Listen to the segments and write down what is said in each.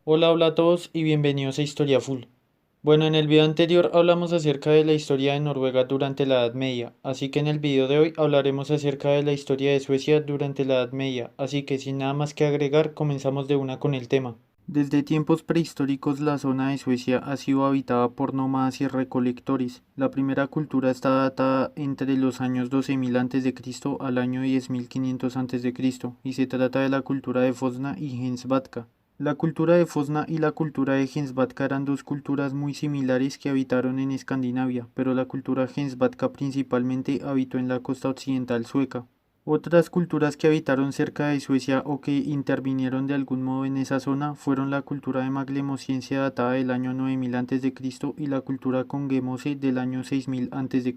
Hola a todos y bienvenidos a Historia Full. Bueno, en el video anterior hablamos acerca de la historia de Noruega durante la Edad Media, así que en el video de hoy hablaremos acerca de la historia de Suecia durante la Edad Media, así que sin nada más que agregar, comenzamos de una con el tema. Desde tiempos prehistóricos la zona de Suecia ha sido habitada por nómadas y recolectores. La primera cultura está datada entre los años 12.000 a.C. al año 10.500 a.C. y se trata de la cultura de Fosna y Hensbatka. La cultura de Fosna y la cultura de Hensbatka eran dos culturas muy similares que habitaron en Escandinavia, pero la cultura Hensbatka principalmente habitó en la costa occidental sueca. Otras culturas que habitaron cerca de Suecia o que intervinieron de algún modo en esa zona fueron la cultura de Maglemosiense datada del año 9000 a.C. y la cultura congemose del año 6000 a.C.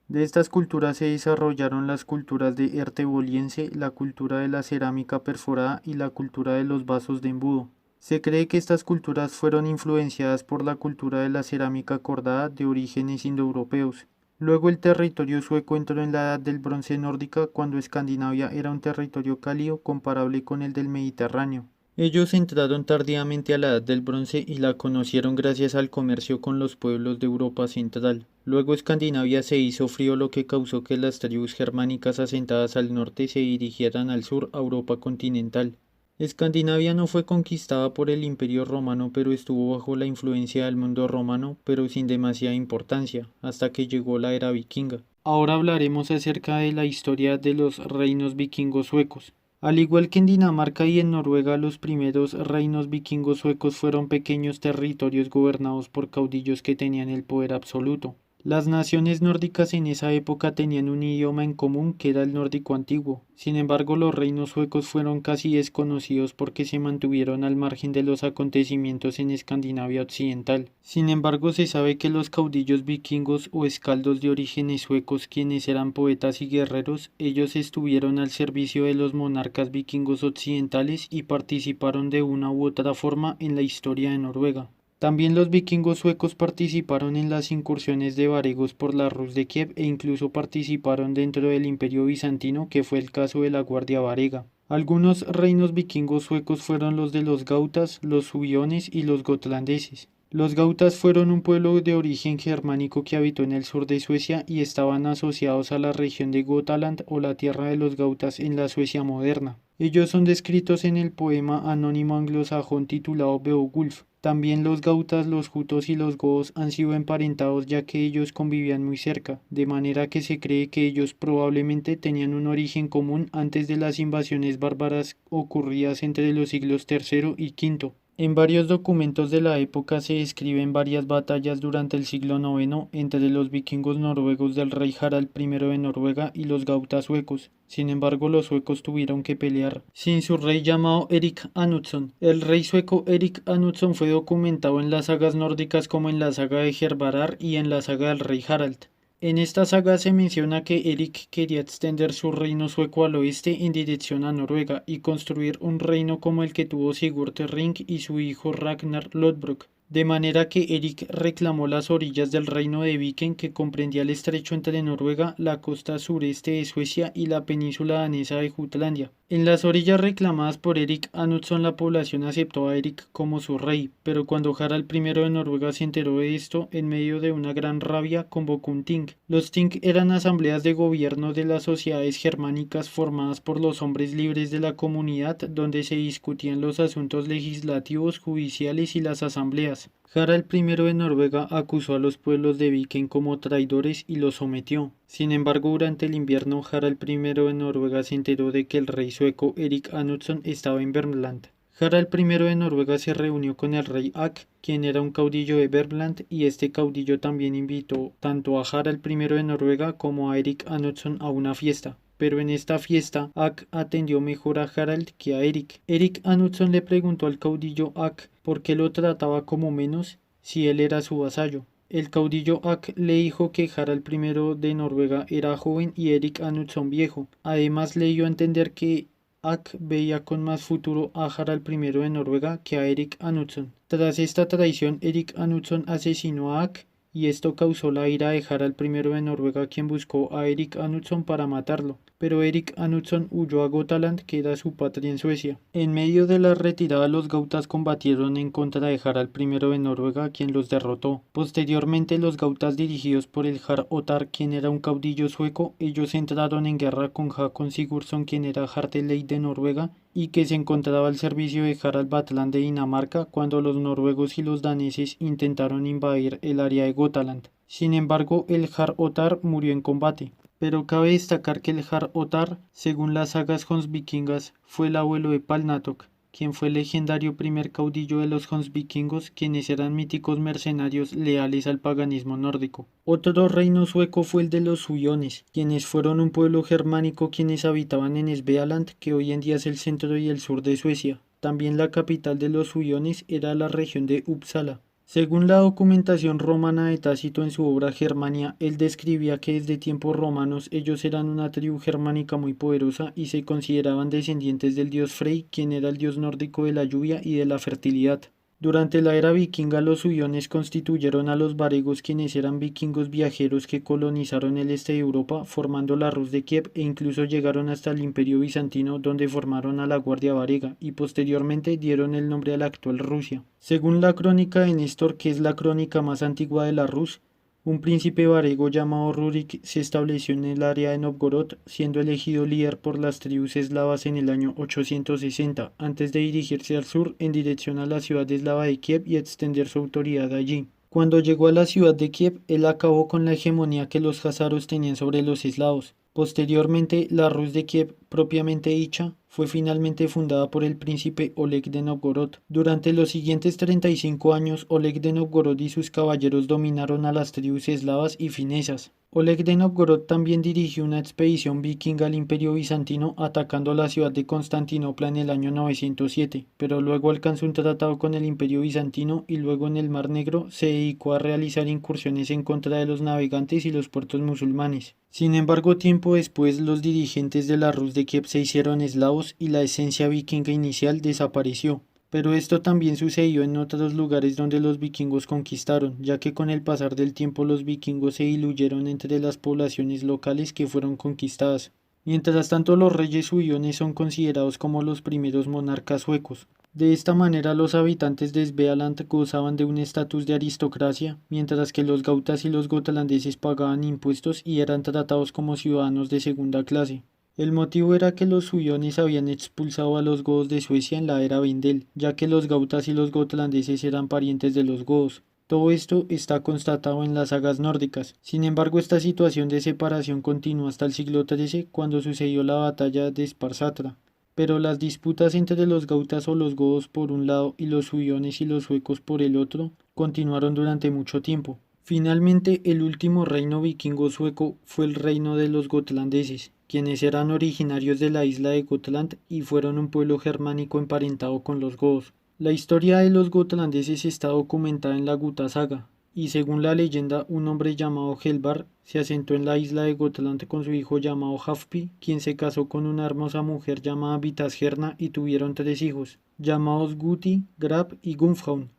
De estas culturas se desarrollaron las culturas de Erteboliense, la cultura de la cerámica perforada y la cultura de los vasos de embudo. Se cree que estas culturas fueron influenciadas por la cultura de la cerámica cordada de orígenes indoeuropeos. Luego el territorio sueco entró en la edad del bronce nórdica cuando Escandinavia era un territorio cálido comparable con el del Mediterráneo. Ellos entraron tardíamente a la Edad del Bronce y la conocieron gracias al comercio con los pueblos de Europa Central. Luego Escandinavia se hizo frío, lo que causó que las tribus germánicas asentadas al norte se dirigieran al sur a Europa continental. Escandinavia no fue conquistada por el Imperio Romano, pero estuvo bajo la influencia del mundo romano, pero sin demasiada importancia, hasta que llegó la era vikinga. Ahora hablaremos acerca de la historia de los reinos vikingos suecos. Al igual que en Dinamarca y en Noruega, los primeros reinos vikingos suecos fueron pequeños territorios gobernados por caudillos que tenían el poder absoluto. Las naciones nórdicas en esa época tenían un idioma en común que era el nórdico antiguo. Sin embargo, los reinos suecos fueron casi desconocidos porque se mantuvieron al margen de los acontecimientos en Escandinavia occidental. Sin embargo, se sabe que los caudillos vikingos o escaldos de orígenes suecos, quienes eran poetas y guerreros, ellos estuvieron al servicio de los monarcas vikingos occidentales y participaron de una u otra forma en la historia de Noruega. También los vikingos suecos participaron en las incursiones de varegos por la Rus de Kiev e incluso participaron dentro del Imperio bizantino, que fue el caso de la Guardia Varega. Algunos reinos vikingos suecos fueron los de los gautas, los subiones y los gotlandeses. Los gautas fueron un pueblo de origen germánico que habitó en el sur de Suecia y estaban asociados a la región de Gotaland o la tierra de los gautas en la Suecia moderna. Ellos son descritos en el poema anónimo anglosajón titulado Beowulf. También los gautas, los jutos y los godos han sido emparentados ya que ellos convivían muy cerca, de manera que se cree que ellos probablemente tenían un origen común antes de las invasiones bárbaras ocurridas entre los siglos III y V. En varios documentos de la época se describen varias batallas durante el siglo IX entre los vikingos noruegos del rey Harald I de Noruega y los gautas suecos. Sin embargo, los suecos tuvieron que pelear sin su rey llamado Erik Anundsson. El rey sueco Erik Anundsson fue documentado en las sagas nórdicas como en la saga de Hervarar y en la saga del rey Harald. En esta saga se menciona que Eric quería extender su reino sueco al oeste en dirección a Noruega y construir un reino como el que tuvo Sigurd Ring y su hijo Ragnar Lodbrok, de manera que Eric reclamó las orillas del reino de Viken que comprendía el estrecho entre Noruega, la costa sureste de Suecia y la península danesa de Jutlandia. En las orillas reclamadas por Erik Anundsson la población aceptó a Erik como su rey, pero cuando Harald I de Noruega se enteró de esto, en medio de una gran rabia convocó un Ting. Los Ting eran asambleas de gobierno de las sociedades germánicas formadas por los hombres libres de la comunidad donde se discutían los asuntos legislativos, judiciales y las asambleas. Harald I de Noruega acusó a los pueblos de Viken como traidores y los sometió. Sin embargo, durante el invierno, Harald I de Noruega se enteró de que el rey sueco Erik Anundsson estaba en Vermland. Harald I de Noruega se reunió con el rey Ak, quien era un caudillo de Vermland, y este caudillo también invitó tanto a Harald I de Noruega como a Erik Anundsson a una fiesta. Pero en esta fiesta, Ak atendió mejor a Harald que a Erik. Erik Anundsson le preguntó al caudillo Ak por qué lo trataba como menos si él era su vasallo. El caudillo Ak le dijo que Harald I de Noruega era joven y Erik Anundsson viejo. Además le dio a entender que Ak veía con más futuro a Harald I de Noruega que a Erik Anundsson. Tras esta traición, Erik Anundsson asesinó a Ak y esto causó la ira de Harald I de Noruega, quien buscó a Erik Anundsson para matarlo. pero Erik Knudson huyó a Götaland, que era su patria en Suecia. En medio de la retirada, los gautas combatieron en contra de Harald I de Noruega, quien los derrotó. Posteriormente, los gautas dirigidos por el Jarl Ottar, quien era un caudillo sueco, ellos entraron en guerra con Hakon Sigurdsson, quien era Jarl de Noruega, y que se encontraba al servicio de Harald Blatland de Dinamarca cuando los noruegos y los daneses intentaron invadir el área de Götaland. Sin embargo, el Jarl Ottar murió en combate. Pero cabe destacar que el Jarl Ottar, según las sagas Jonsvikingas, fue el abuelo de Palnatok, quien fue el legendario primer caudillo de los Jonsvikingos, quienes eran míticos mercenarios leales al paganismo nórdico. Otro reino sueco fue el de los Suiones, quienes fueron un pueblo germánico quienes habitaban en Svealand, que hoy en día es el centro y el sur de Suecia. También la capital de los Suiones era la región de Uppsala. Según la documentación romana de Tácito en su obra Germania, él describía que desde tiempos romanos ellos eran una tribu germánica muy poderosa y se consideraban descendientes del dios Frey, quien era el dios nórdico de la lluvia y de la fertilidad. Durante la era vikinga, los suiones constituyeron a los varegos, quienes eran vikingos viajeros que colonizaron el este de Europa, formando la Rus de Kiev, e incluso llegaron hasta el Imperio Bizantino, donde formaron a la Guardia Varega y posteriormente dieron el nombre a la actual Rusia. Según la crónica de Néstor, que es la crónica más antigua de la Rus, un príncipe varego llamado Rurik se estableció en el área de Novgorod, siendo elegido líder por las tribus eslavas en el año 860, antes de dirigirse al sur en dirección a la ciudad eslava de Kiev y extender su autoridad allí. Cuando llegó a la ciudad de Kiev, él acabó con la hegemonía que los jázaros tenían sobre los eslavos. Posteriormente, la Rus de Kiev, propiamente dicha, fue finalmente fundada por el príncipe Oleg de Novgorod. Durante los siguientes 35 años, Oleg de Novgorod y sus caballeros dominaron a las tribus eslavas y finesas. Oleg de Novgorod también dirigió una expedición vikinga al Imperio Bizantino atacando la ciudad de Constantinopla en el año 907, pero luego alcanzó un tratado con el Imperio Bizantino y luego en el Mar Negro se dedicó a realizar incursiones en contra de los navegantes y los puertos musulmanes. Sin embargo, tiempo después los dirigentes de la Rus de Kiev se hicieron eslavos y la esencia vikinga inicial desapareció. Pero esto también sucedió en otros lugares donde los vikingos conquistaron, ya que con el pasar del tiempo los vikingos se diluyeron entre las poblaciones locales que fueron conquistadas. Mientras tanto, los reyes suiones son considerados como los primeros monarcas suecos. De esta manera, los habitantes de Svealand gozaban de un estatus de aristocracia, mientras que los gautas y los gotlandeses pagaban impuestos y eran tratados como ciudadanos de segunda clase. El motivo era que los suiones habían expulsado a los godos de Suecia en la era Vendel, ya que los gautas y los gotlandeses eran parientes de los godos. Todo esto está constatado en las sagas nórdicas. Sin embargo, esta situación de separación continuó hasta el siglo XIII, cuando sucedió la batalla de Sparsatra. Pero las disputas entre los gautas o los godos por un lado y los suiones y los suecos por el otro continuaron durante mucho tiempo. Finalmente, el último reino vikingo sueco fue el reino de los gotlandeses, quienes eran originarios de la isla de Gotland y fueron un pueblo germánico emparentado con los godos. La historia de los gotlandeses está documentada en la Gutta Saga, y según la leyenda, un hombre llamado Helvar se asentó en la isla de Gotland con su hijo llamado Hafpi, quien se casó con una hermosa mujer llamada Vitasgerna y tuvieron 3 hijos, llamados Guti, Grab y Gunfhaun.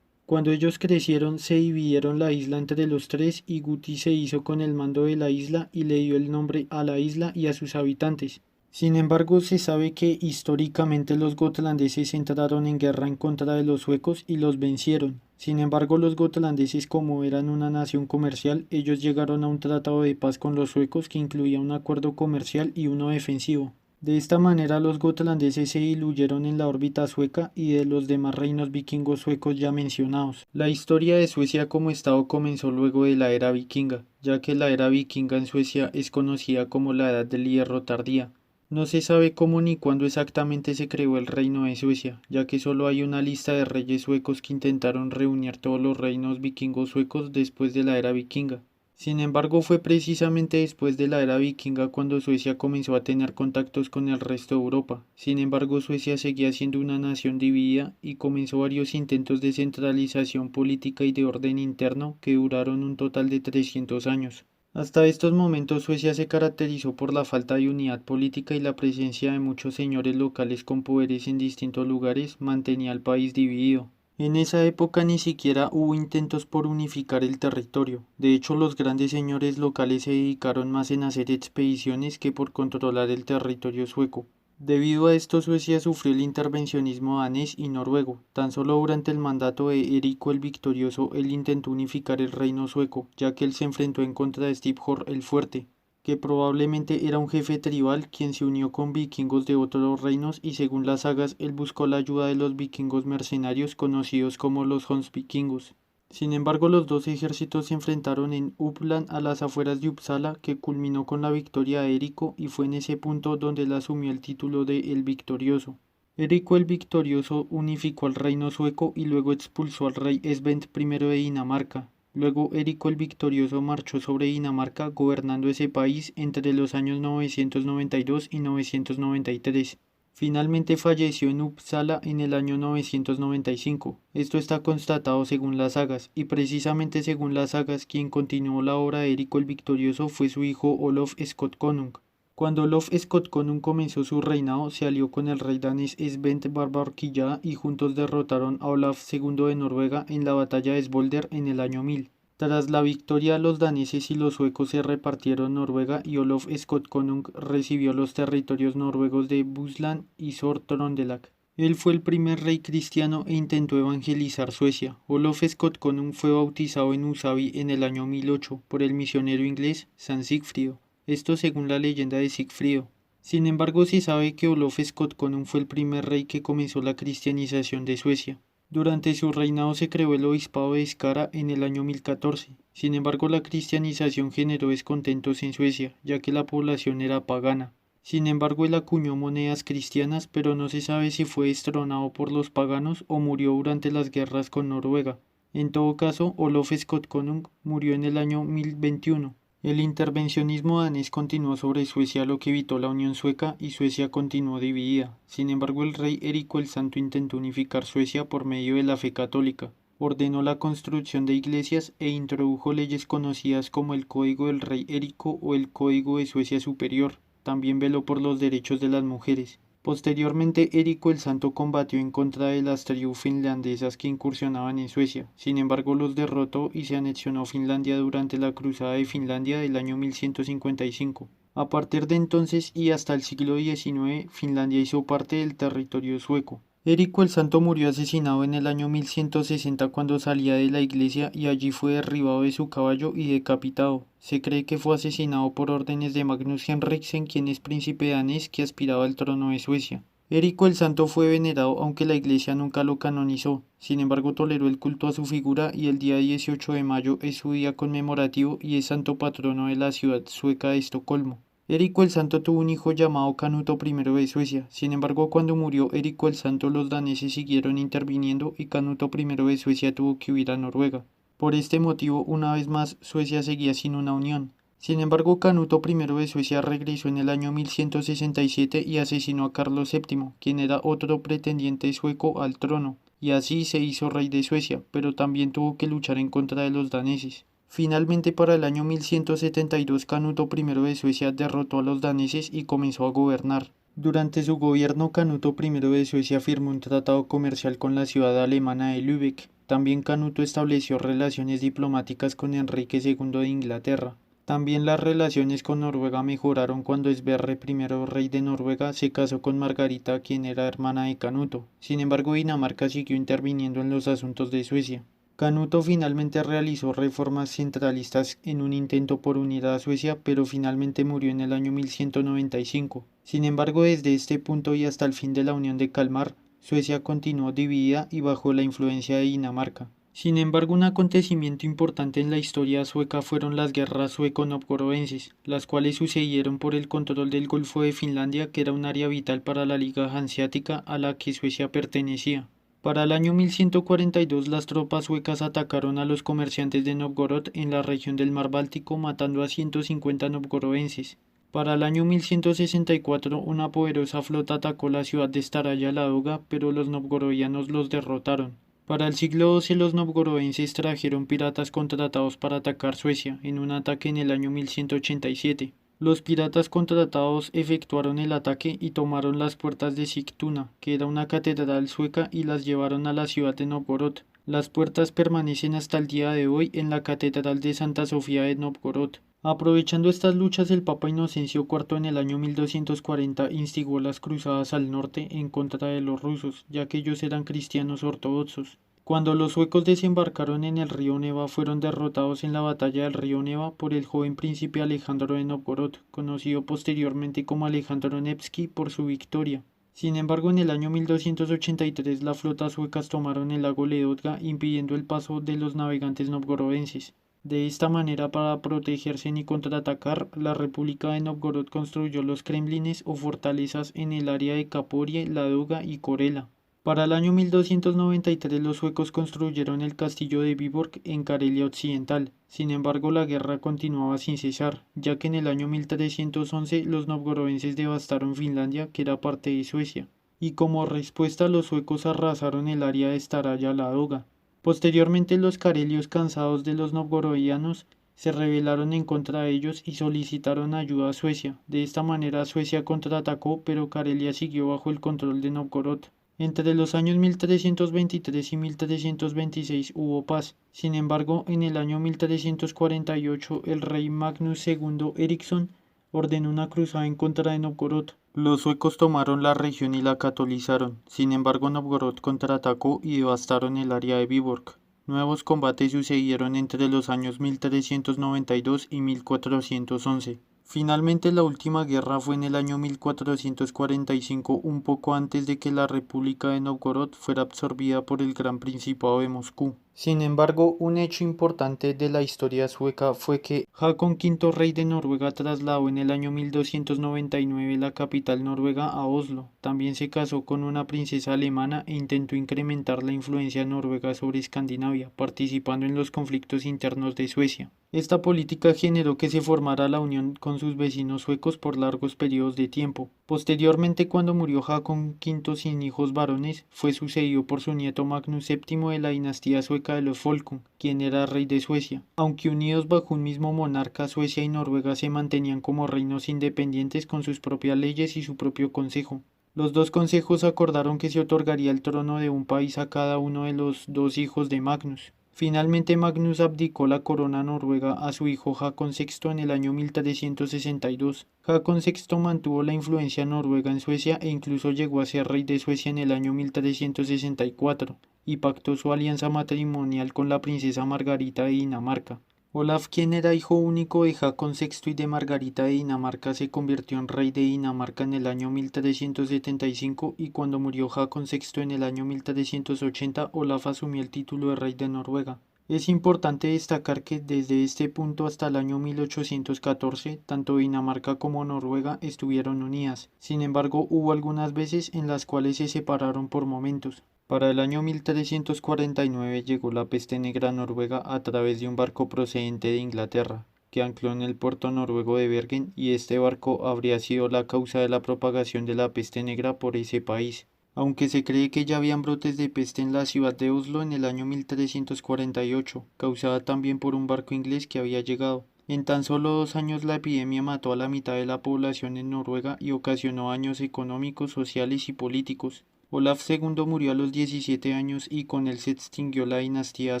Cuando ellos crecieron, se dividieron la isla entre los tres y Guti se hizo con el mando de la isla y le dio el nombre a la isla y a sus habitantes. Sin embargo, se sabe que históricamente los gotlandeses entraron en guerra en contra de los suecos y los vencieron. Sin embargo, los gotlandeses, como eran una nación comercial, ellos llegaron a un tratado de paz con los suecos que incluía un acuerdo comercial y uno defensivo. De esta manera los gotlandeses se diluyeron en la órbita sueca y de los demás reinos vikingos suecos ya mencionados. La historia de Suecia como estado comenzó luego de la era vikinga, ya que la era vikinga en Suecia es conocida como la Edad del Hierro tardía. No se sabe cómo ni cuándo exactamente se creó el reino de Suecia, ya que solo hay una lista de reyes suecos que intentaron reunir todos los reinos vikingos suecos después de la era vikinga. Sin embargo, fue precisamente después de la era vikinga cuando Suecia comenzó a tener contactos con el resto de Europa. Sin embargo, Suecia seguía siendo una nación dividida y comenzó varios intentos de centralización política y de orden interno que duraron un total de 300 años. Hasta estos momentos Suecia se caracterizó por la falta de unidad política y la presencia de muchos señores locales con poderes en distintos lugares mantenía al país dividido. En esa época ni siquiera hubo intentos por unificar el territorio. De hecho, los grandes señores locales se dedicaron más en hacer expediciones que por controlar el territorio sueco. Debido a esto, Suecia sufrió el intervencionismo danés y noruego. Tan solo durante el mandato de Erico el Victorioso, él intentó unificar el reino sueco, ya que él se enfrentó en contra de Stivhor el Fuerte, que probablemente era un jefe tribal quien se unió con vikingos de otros reinos y según las sagas él buscó la ayuda de los vikingos mercenarios conocidos como los Jonsvikingos. Sin embargo, los dos ejércitos se enfrentaron en Uppland a las afueras de Uppsala, que culminó con la victoria de Erico y fue en ese punto donde él asumió el título de El Victorioso. Erico el Victorioso unificó al reino sueco y luego expulsó al rey Svend I de Dinamarca. Luego Erico el Victorioso marchó sobre Dinamarca gobernando ese país entre los años 992 y 993. Finalmente falleció en Uppsala en el año 995. Esto está constatado según las sagas, y precisamente según las sagas quien continuó la obra de Erico el Victorioso fue su hijo Olof Skotkonung. Cuando Olof Skotkonung comenzó su reinado, se alió con el rey danés Svend Barbarkilla y juntos derrotaron a Olaf II de Noruega en la batalla de Svolder en el año 1000. Tras la victoria, los daneses y los suecos se repartieron Noruega y Olof Skotkonung recibió los territorios noruegos de Busland y Sør-Trøndelag. Él fue el primer rey cristiano e intentó evangelizar Suecia. Olof Skotkonung fue bautizado en Usabi en el año 1008 por el misionero inglés San Sigfrido. Esto según la leyenda de Sigfrido. Sin embargo, se sabe que Olof Skotkonung fue el primer rey que comenzó la cristianización de Suecia. Durante su reinado se creó el obispado de Skara en el año 1014. Sin embargo, la cristianización generó descontentos en Suecia, ya que la población era pagana. Sin embargo, él acuñó monedas cristianas, pero no se sabe si fue destronado por los paganos o murió durante las guerras con Noruega. En todo caso, Olof Skotkonung murió en el año 1021. El intervencionismo danés continuó sobre Suecia, lo que evitó la unión sueca y Suecia continuó dividida. Sin embargo, el rey Erico el Santo intentó unificar Suecia por medio de la fe católica. Ordenó la construcción de iglesias e introdujo leyes conocidas como el Código del Rey Erico o el Código de Suecia Superior. También veló por los derechos de las mujeres. Posteriormente, Erico el Santo combatió en contra de las tribus finlandesas que incursionaban en Suecia. Sin embargo, los derrotó y se anexionó Finlandia durante la Cruzada de Finlandia del año 1155. A partir de entonces y hasta el siglo XIX, Finlandia hizo parte del territorio sueco. Erico el Santo murió asesinado en el año 1160 cuando salía de la iglesia y allí fue derribado de su caballo y decapitado. Se cree que fue asesinado por órdenes de Magnus Henriksen, quien es príncipe danés que aspiraba al trono de Suecia. Erico el Santo fue venerado aunque la iglesia nunca lo canonizó. Sin embargo, toleró el culto a su figura y el día 18 de mayo es su día conmemorativo y es santo patrono de la ciudad sueca de Estocolmo. Erico el Santo tuvo un hijo llamado Canuto I de Suecia. Sin embargo, cuando murió Erico el Santo, los daneses siguieron interviniendo y Canuto I de Suecia tuvo que huir a Noruega. Por este motivo, una vez más, Suecia seguía sin una unión. Sin embargo, Canuto I de Suecia regresó en el año 1167 y asesinó a Carlos VII, quien era otro pretendiente sueco al trono, y así se hizo rey de Suecia, pero también tuvo que luchar en contra de los daneses. Finalmente, para el año 1172, Canuto I de Suecia derrotó a los daneses y comenzó a gobernar. Durante su gobierno, Canuto I de Suecia firmó un tratado comercial con la ciudad alemana de Lübeck. También Canuto estableció relaciones diplomáticas con Enrique II de Inglaterra. También las relaciones con Noruega mejoraron cuando Sverre I, rey de Noruega, se casó con Margarita, quien era hermana de Canuto. Sin embargo, Dinamarca siguió interviniendo en los asuntos de Suecia. Canuto finalmente realizó reformas centralistas en un intento por unir a Suecia, pero finalmente murió en el año 1195. Sin embargo, desde este punto y hasta el fin de la Unión de Kalmar, Suecia continuó dividida y bajo la influencia de Dinamarca. Sin embargo, un acontecimiento importante en la historia sueca fueron las guerras sueco-novgorodenses, las cuales sucedieron por el control del Golfo de Finlandia, que era un área vital para la Liga Hanseática a la que Suecia pertenecía. Para el año 1142 las tropas suecas atacaron a los comerciantes de Novgorod en la región del mar Báltico matando a 150 novgorodenses. Para el año 1164 una poderosa flota atacó la ciudad de Staraya Ladoga, pero los novgorodianos los derrotaron. Para el siglo XII los novgorodenses trajeron piratas contratados para atacar Suecia en un ataque en el año 1187. Los piratas contratados efectuaron el ataque y tomaron las puertas de Sigtuna, que era una catedral sueca, y las llevaron a la ciudad de Novgorod. Las puertas permanecen hasta el día de hoy en la Catedral de Santa Sofía de Novgorod. Aprovechando estas luchas, el Papa Inocencio IV en el año 1240 instigó las cruzadas al norte en contra de los rusos, ya que ellos eran cristianos ortodoxos. Cuando los suecos desembarcaron en el río Neva, fueron derrotados en la batalla del río Neva por el joven príncipe Alejandro de Novgorod, conocido posteriormente como Alejandro Nevsky por su victoria. Sin embargo, en el año 1283 las flotas suecas tomaron el lago Ladoga, impidiendo el paso de los navegantes novgorodenses. De esta manera, para protegerse ni contraatacar, la República de Novgorod construyó los kremlines o fortalezas en el área de Kaporie, Ladoga y Korela. Para el año 1293 los suecos construyeron el castillo de Viborg en Carelia Occidental. Sin embargo, la guerra continuaba sin cesar, ya que en el año 1311 los novgorodenses devastaron Finlandia, que era parte de Suecia, y como respuesta los suecos arrasaron el área de Staraya-Ladoga. Posteriormente los carelios, cansados de los novgorodianos, se rebelaron en contra de ellos y solicitaron ayuda a Suecia. De esta manera Suecia contraatacó, pero Carelia siguió bajo el control de Novgorod. Entre los años 1323 y 1326 hubo paz. Sin embargo, en el año 1348 el rey Magnus II Eriksson ordenó una cruzada en contra de Novgorod. Los suecos tomaron la región y la catolizaron. Sin embargo, Novgorod contraatacó y devastaron el área de Viborg. Nuevos combates sucedieron entre los años 1392 y 1411. Finalmente, la última guerra fue en el año 1445, un poco antes de que la República de Novgorod fuera absorbida por el Gran Principado de Moscú. Sin embargo, un hecho importante de la historia sueca fue que Håkon V, rey de Noruega, trasladó en el año 1299 la capital noruega a Oslo. También se casó con una princesa alemana e intentó incrementar la influencia noruega sobre Escandinavia, participando en los conflictos internos de Suecia. Esta política generó que se formara la unión con sus vecinos suecos por largos periodos de tiempo. Posteriormente, cuando murió Håkon V sin hijos varones, fue sucedido por su nieto Magnus VII de la dinastía sueca de los Folkung, quien era rey de Suecia. Aunque unidos bajo un mismo monarca, Suecia y Noruega se mantenían como reinos independientes con sus propias leyes y su propio consejo. Los dos consejos acordaron que se otorgaría el trono de un país a cada uno de los dos hijos de Magnus. Finalmente, Magnus abdicó la corona noruega a su hijo Håkon VI en el año 1362. Håkon VI mantuvo la influencia noruega en Suecia e incluso llegó a ser rey de Suecia en el año 1364, y pactó su alianza matrimonial con la princesa Margarita de Dinamarca. Olaf, quien era hijo único de Håkon VI y de Margarita de Dinamarca, se convirtió en rey de Dinamarca en el año 1375, y cuando murió Håkon VI en el año 1380, Olaf asumió el título de rey de Noruega. Es importante destacar que desde este punto hasta el año 1814, tanto Dinamarca como Noruega estuvieron unidas. Sin embargo, hubo algunas veces en las cuales se separaron por momentos. Para el año 1349 llegó la peste negra a Noruega a través de un barco procedente de Inglaterra, que ancló en el puerto noruego de Bergen, y este barco habría sido la causa de la propagación de la peste negra por ese país. Aunque se cree que ya habían brotes de peste en la ciudad de Oslo en el año 1348, causada también por un barco inglés que había llegado. En tan solo 2 años la epidemia mató a la mitad de la población en Noruega y ocasionó daños económicos, sociales y políticos. Olaf II murió a los 17 años y con él se extinguió la dinastía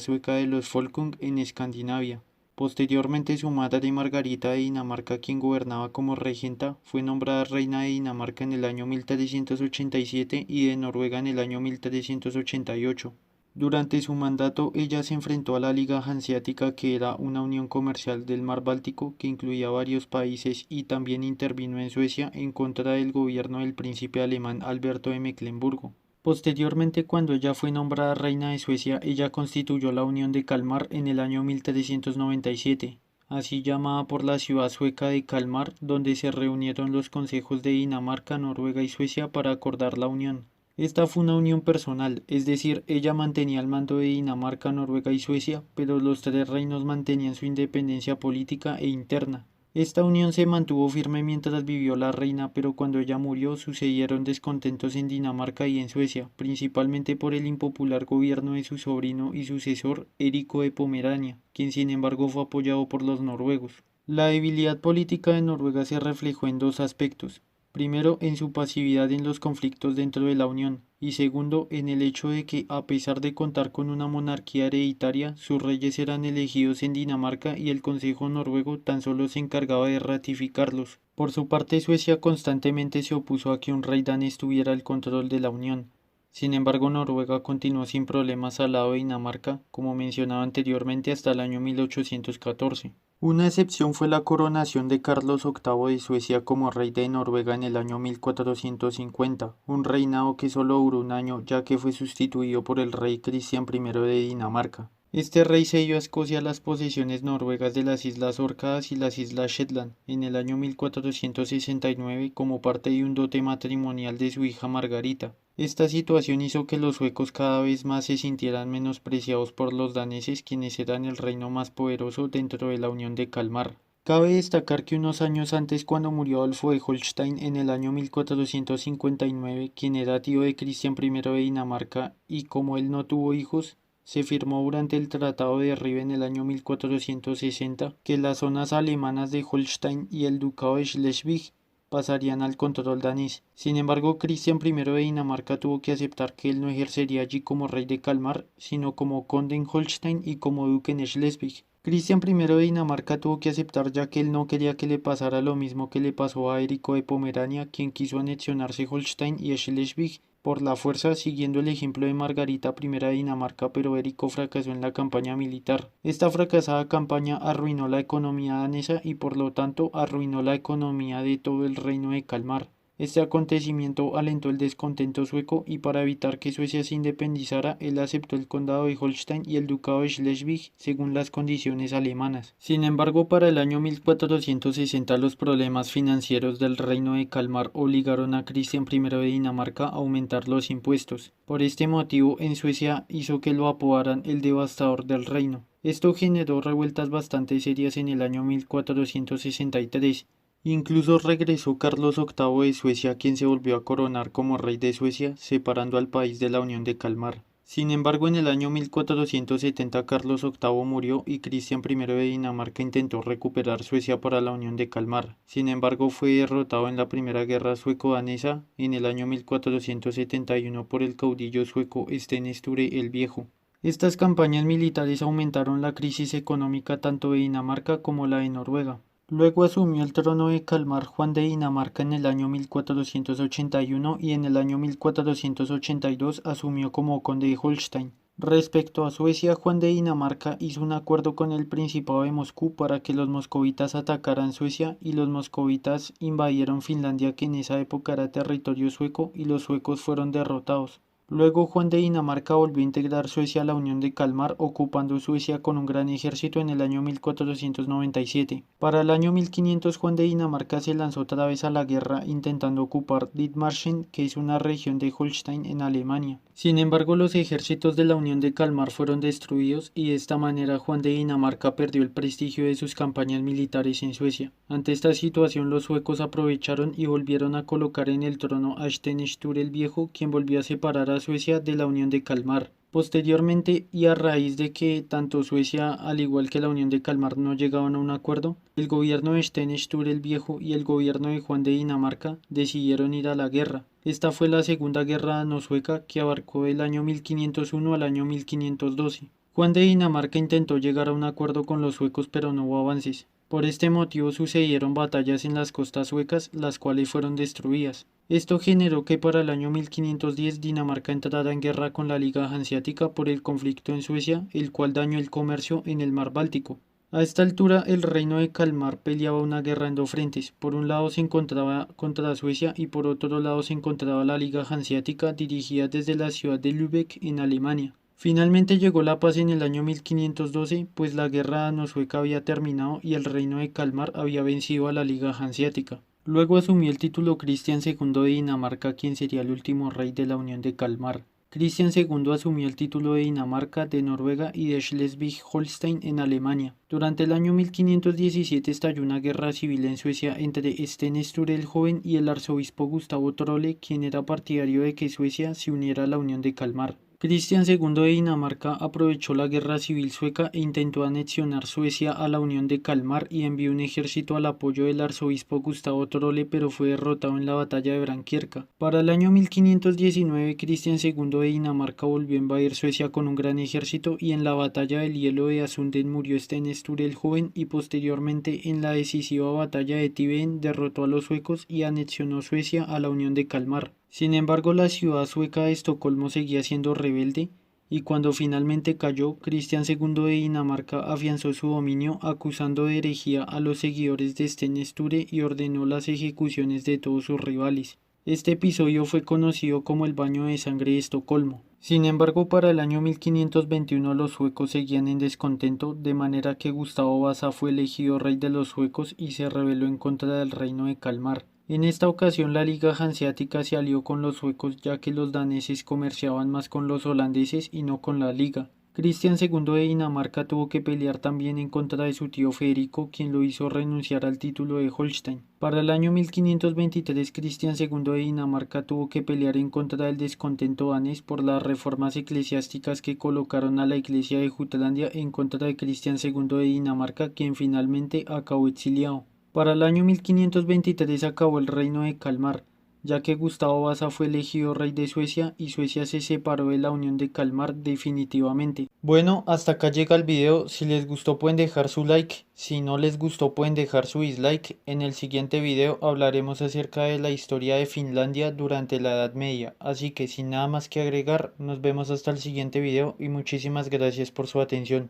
sueca de los Folkung en Escandinavia. Posteriormente, su madre Margarita de Dinamarca, quien gobernaba como regenta, fue nombrada reina de Dinamarca en el año 1387 y de Noruega en el año 1388. Durante su mandato, ella se enfrentó a la Liga Hanseática, que era una unión comercial del mar Báltico que incluía varios países, y también intervino en Suecia en contra del gobierno del príncipe alemán Alberto de Mecklemburgo. Posteriormente, cuando ella fue nombrada reina de Suecia, ella constituyó la Unión de Kalmar en el año 1397, así llamada por la ciudad sueca de Kalmar, donde se reunieron los consejos de Dinamarca, Noruega y Suecia para acordar la unión. Esta fue una unión personal, es decir, ella mantenía el mando de Dinamarca, Noruega y Suecia, pero los tres reinos mantenían su independencia política e interna. Esta unión se mantuvo firme mientras vivió la reina, pero cuando ella murió sucedieron descontentos en Dinamarca y en Suecia, principalmente por el impopular gobierno de su sobrino y sucesor, Erico de Pomerania, quien sin embargo fue apoyado por los noruegos. La debilidad política de Noruega se reflejó en dos aspectos. Primero, en su pasividad en los conflictos dentro de la Unión, y segundo, en el hecho de que, a pesar de contar con una monarquía hereditaria, sus reyes eran elegidos en Dinamarca y el Consejo noruego tan solo se encargaba de ratificarlos. Por su parte, Suecia constantemente se opuso a que un rey danés tuviera el control de la Unión. Sin embargo, Noruega continuó sin problemas al lado de Dinamarca, como mencionaba anteriormente, hasta el año 1814. Una excepción fue la coronación de Carlos VIII de Suecia como rey de Noruega en el año 1450, un reinado que solo duró un año ya que fue sustituido por el rey Cristian I de Dinamarca. Este rey cedió a Escocia las posesiones noruegas de las Islas Orcadas y las Islas Shetland en el año 1469 como parte de un dote matrimonial de su hija Margarita. Esta situación hizo que los suecos cada vez más se sintieran menospreciados por los daneses, quienes eran el reino más poderoso dentro de la Unión de Kalmar. Cabe destacar que unos años antes, cuando murió Adolfo de Holstein en el año 1459, quien era tío de Cristian I de Dinamarca, y como él no tuvo hijos, se firmó durante el Tratado de Ribe en el año 1460 que las zonas alemanas de Holstein y el Ducado de Schleswig pasarían al control danés. Sin embargo, Cristian I de Dinamarca tuvo que aceptar que él no ejercería allí como rey de Kalmar, sino como conde en Holstein y como duque en Schleswig. Cristian I de Dinamarca tuvo que aceptar ya que él no quería que le pasara lo mismo que le pasó a Érico de Pomerania, quien quiso anexionarse Holstein y Schleswig por la fuerza, siguiendo el ejemplo de Margarita I de Dinamarca, pero Érico fracasó en la campaña militar. Esta fracasada campaña arruinó la economía danesa y por lo tanto arruinó la economía de todo el reino de Kalmar. Este acontecimiento alentó el descontento sueco y para evitar que Suecia se independizara, él aceptó el condado de Holstein y el ducado de Schleswig según las condiciones alemanas. Sin embargo, para el año 1460 los problemas financieros del reino de Kalmar obligaron a Cristian I de Dinamarca a aumentar los impuestos. Por este motivo, en Suecia hizo que lo apodaran el devastador del reino. Esto generó revueltas bastante serias en el año 1463. Incluso regresó Carlos VIII de Suecia, quien se volvió a coronar como rey de Suecia, separando al país de la Unión de Kalmar. Sin embargo, en el año 1470 Carlos VIII murió y Cristian I de Dinamarca intentó recuperar Suecia para la Unión de Kalmar. Sin embargo, fue derrotado en la Primera Guerra Sueco-Danesa en el año 1471 por el caudillo sueco Sten Sture el Viejo. Estas campañas militares aumentaron la crisis económica tanto de Dinamarca como la de Noruega. Luego asumió el trono de Kalmar Juan de Dinamarca en el año 1481 y en el año 1482 asumió como conde de Holstein. Respecto a Suecia, Juan de Dinamarca hizo un acuerdo con el Principado de Moscú para que los moscovitas atacaran Suecia y los moscovitas invadieron Finlandia, que en esa época era territorio sueco, y los suecos fueron derrotados. Luego Juan de Dinamarca volvió a integrar Suecia a la Unión de Kalmar, ocupando Suecia con un gran ejército en el año 1497. Para el año 1500 Juan de Dinamarca se lanzó otra vez a la guerra intentando ocupar Dithmarschen, que es una región de Holstein en Alemania. Sin embargo, los ejércitos de la Unión de Kalmar fueron destruidos y de esta manera Juan de Dinamarca perdió el prestigio de sus campañas militares en Suecia. Ante esta situación los suecos aprovecharon y volvieron a colocar en el trono a Sten Sture el Viejo, quien volvió a separar a Suecia de la Unión de Kalmar. Posteriormente, y a raíz de que tanto Suecia al igual que la Unión de Kalmar no llegaban a un acuerdo, el gobierno de Sten Sture el Viejo y el gobierno de Juan de Dinamarca decidieron ir a la guerra. Esta fue la Segunda Guerra Dano-Sueca, que abarcó del año 1501 al año 1512. Juan de Dinamarca intentó llegar a un acuerdo con los suecos, pero no hubo avances. Por este motivo sucedieron batallas en las costas suecas, las cuales fueron destruidas. Esto generó que para el año 1510 Dinamarca entrara en guerra con la Liga Hanseática por el conflicto en Suecia, el cual dañó el comercio en el mar Báltico. A esta altura el reino de Kalmar peleaba una guerra en dos frentes. Por un lado se encontraba contra Suecia y por otro lado se encontraba la Liga Hanseática dirigida desde la ciudad de Lübeck en Alemania. Finalmente llegó la paz en el año 1512, pues la guerra dano-sueca había terminado y el reino de Kalmar había vencido a la Liga Hanseática. Luego asumió el título Cristian II de Dinamarca, quien sería el último rey de la Unión de Kalmar. Cristian II asumió el título de Dinamarca, de Noruega y de Schleswig-Holstein en Alemania. Durante el año 1517 estalló una guerra civil en Suecia entre Sten Sture el Joven y el arzobispo Gustavo Trolle, quien era partidario de que Suecia se uniera a la Unión de Kalmar. Cristian II de Dinamarca aprovechó la guerra civil sueca e intentó anexionar Suecia a la Unión de Kalmar y envió un ejército al apoyo del arzobispo Gustavo Trolle, pero fue derrotado en la batalla de Branquierca. Para el año 1519, Cristian II de Dinamarca volvió a invadir Suecia con un gran ejército y en la batalla del hielo de Asunden murió Sten Sture el Joven y posteriormente en la decisiva batalla de Tibén derrotó a los suecos y anexionó Suecia a la Unión de Kalmar. Sin embargo, la ciudad sueca de Estocolmo seguía siendo rebelde, y cuando finalmente cayó, Cristian II de Dinamarca afianzó su dominio acusando de herejía a los seguidores de Sten Sture y ordenó las ejecuciones de todos sus rivales. Este episodio fue conocido como el Baño de Sangre de Estocolmo. Sin embargo, para el año 1521 los suecos seguían en descontento, de manera que Gustavo Vasa fue elegido rey de los suecos y se rebeló en contra del reino de Kalmar. En esta ocasión la Liga Hanseática se alió con los suecos ya que los daneses comerciaban más con los holandeses y no con la Liga. Cristian II de Dinamarca tuvo que pelear también en contra de su tío Federico, quien lo hizo renunciar al título de Holstein. Para el año 1523, Cristian II de Dinamarca tuvo que pelear en contra del descontento danés por las reformas eclesiásticas que colocaron a la iglesia de Jutlandia en contra de Cristian II de Dinamarca, quien finalmente acabó exiliado. Para el año 1523 acabó el reino de Kalmar, ya que Gustavo Vasa fue elegido rey de Suecia y Suecia se separó de la Unión de Kalmar definitivamente. Bueno, hasta acá llega el video. Si les gustó pueden dejar su like, si no les gustó pueden dejar su dislike. En el siguiente video hablaremos acerca de la historia de Finlandia durante la Edad Media. Así que sin nada más que agregar, nos vemos hasta el siguiente video y muchísimas gracias por su atención.